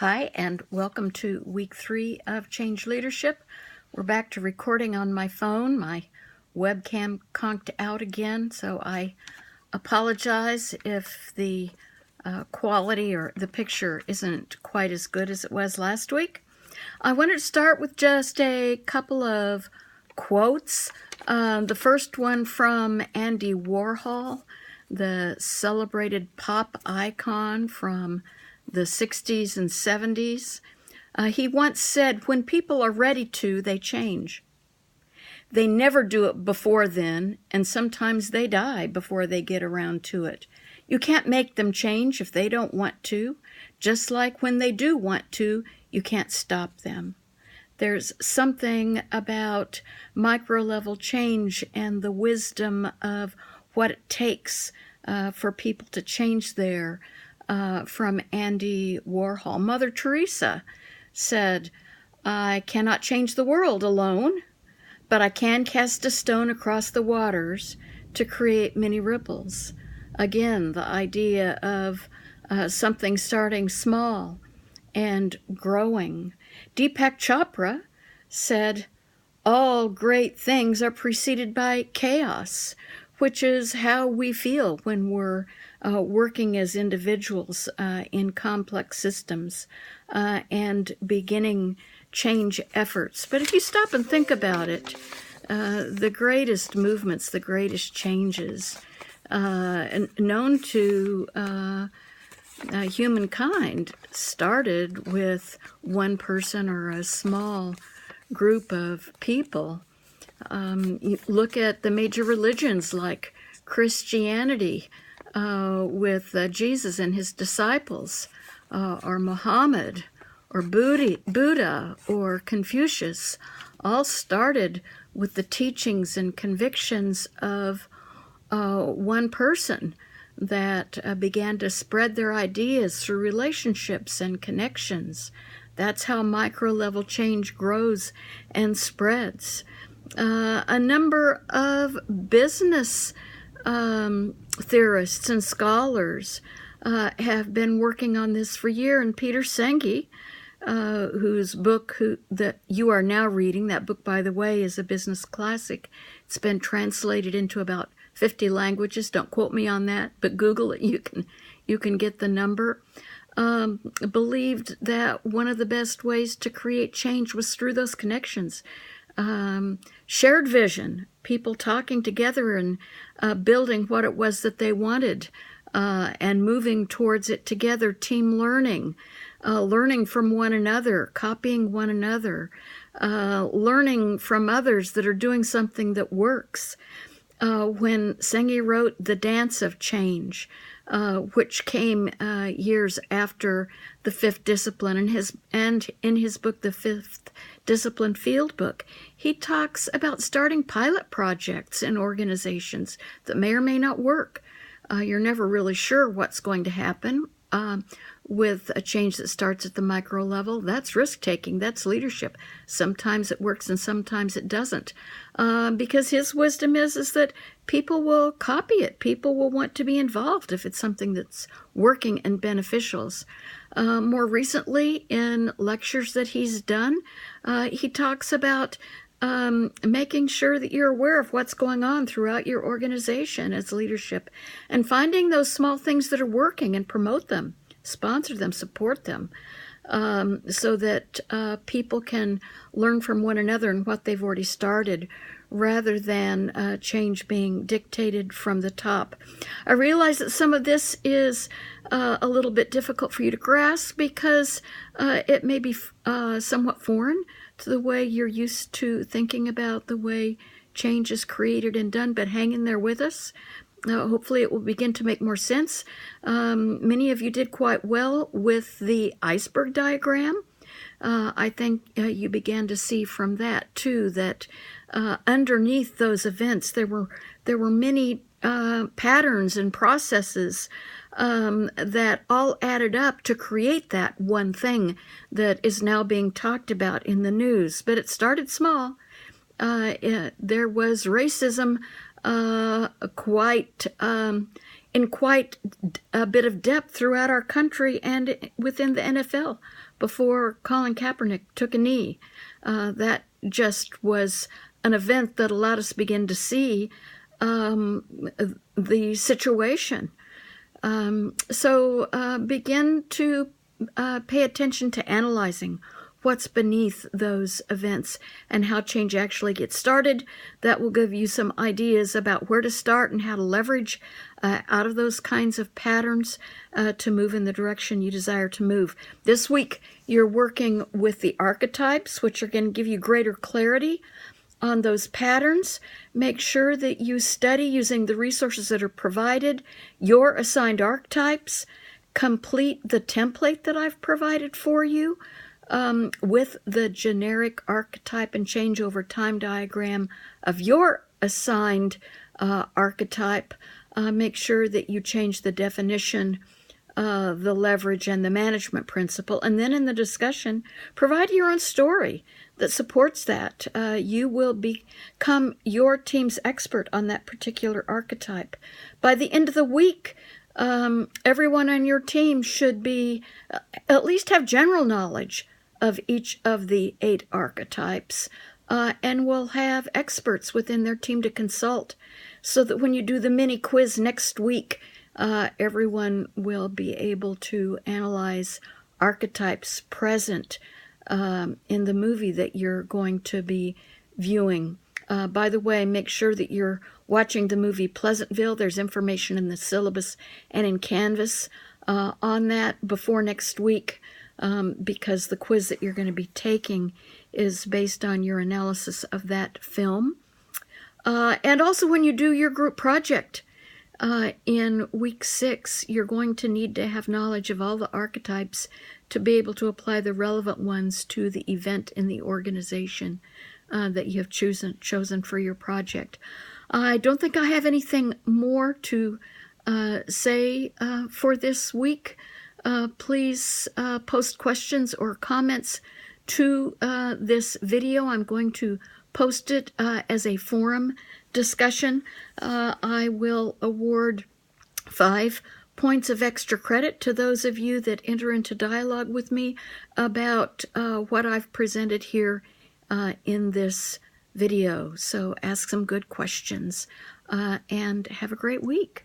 Hi, and welcome to week 3 of Change Leadership. We're back to recording on my phone. My webcam conked out again, so I apologize if the quality or the picture isn't quite as good as it was last week. I wanted to start with just a couple of quotes. The first one from Andy Warhol, the celebrated pop icon from the 60s and 70s. He once said, "When people are ready to, they change. They never do it before then, and sometimes they die before they get around to it. You can't make them change if they don't want to, just like when they do want to, you can't stop them." There's something about micro-level change and the wisdom of what it takes for people to change there. From Andy Warhol. Mother Teresa said, "I cannot change the world alone, but I can cast a stone across the waters to create many ripples." Again, the idea of something starting small and growing. Deepak Chopra said, "All great things are preceded by chaos," which is how we feel when we're working as individuals in complex systems and beginning change efforts. But if you stop and think about it, the greatest movements, the greatest changes known to humankind started with one person or a small group of people. You look at the major religions like Christianity with Jesus and his disciples, or Muhammad, or Buddha, or Confucius, all started with the teachings and convictions of one person that began to spread their ideas through relationships and connections. That's how micro-level change grows and spreads. A number of business theorists and scholars have been working on this for years, and Peter Senge, whose book that you are now reading, that book, by the way, is a business classic. It's been translated into about 50 languages. Don't quote me on that, but Google it. You can get the number. Believed that one of the best ways to create change was through those connections. Shared vision, people talking together and building what it was that they wanted and moving towards it together, team learning, learning from one another, copying one another, learning from others that are doing something that works. When Senge wrote The Dance of Change, which came years after the Fifth Discipline, and in his book, The Fifth Discipline Field Book, he talks about starting pilot projects in organizations that may or may not work. You're never really sure what's going to happen with a change that starts at the micro level. That's risk-taking, that's leadership. Sometimes it works and sometimes it doesn't. Because his wisdom is that people will copy it. People will want to be involved if it's something that's working and beneficial. More recently, in lectures that he's done, he talks about making sure that you're aware of what's going on throughout your organization as leadership and finding those small things that are working and promote them, sponsor them, support them, so that people can learn from one another and what they've already started rather than change being dictated from the top. I realize that some of this is a little bit difficult for you to grasp because it may be somewhat foreign to the way you're used to thinking about the way change is created and done, but hang in there with us. Hopefully it will begin to make more sense. Many of you did quite well with the iceberg diagram. I think you began to see from that, too, that underneath those events there were many patterns and processes that all added up to create that one thing that is now being talked about in the news. But it started small. There was racism quite in quite a bit of depth throughout our country and within the NFL before Colin Kaepernick took a knee. That just was an event that allowed us to begin to see the situation. So begin to pay attention to analyzing what's beneath those events and how change actually gets started. That will give you some ideas about where to start and how to leverage out of those kinds of patterns to move in the direction you desire to move. This week, you're working with the archetypes, which are going to give you greater clarity on those patterns. Make sure that you study using the resources that are provided, your assigned archetypes. Complete the template that I've provided for you with the generic archetype and change over time diagram of your assigned archetype. Make sure that you change the definition, the leverage, and the management principle. And then in the discussion, provide your own story that supports that. You will become your team's expert on that particular archetype. By the end of the week, everyone on your team should be at least have general knowledge of each of the 8 archetypes, and will have experts within their team to consult, so that when you do the mini quiz next week, everyone will be able to analyze archetypes present in the movie that you're going to be viewing. By the way, make sure that you're watching the movie Pleasantville. There's information in the syllabus and in Canvas on that before next week, because the quiz that you're going to be taking is based on your analysis of that film. And also when you do your group project in week 6, you're going to need to have knowledge of all the archetypes to be able to apply the relevant ones to the event in the organization that you have chosen for your project. I don't think I have anything more to say for this week. Please post questions or comments to this video. I'm going to post it as a forum discussion. I will award 5 points of extra credit to those of you that enter into dialogue with me about what I've presented here in this video. So ask some good questions and have a great week.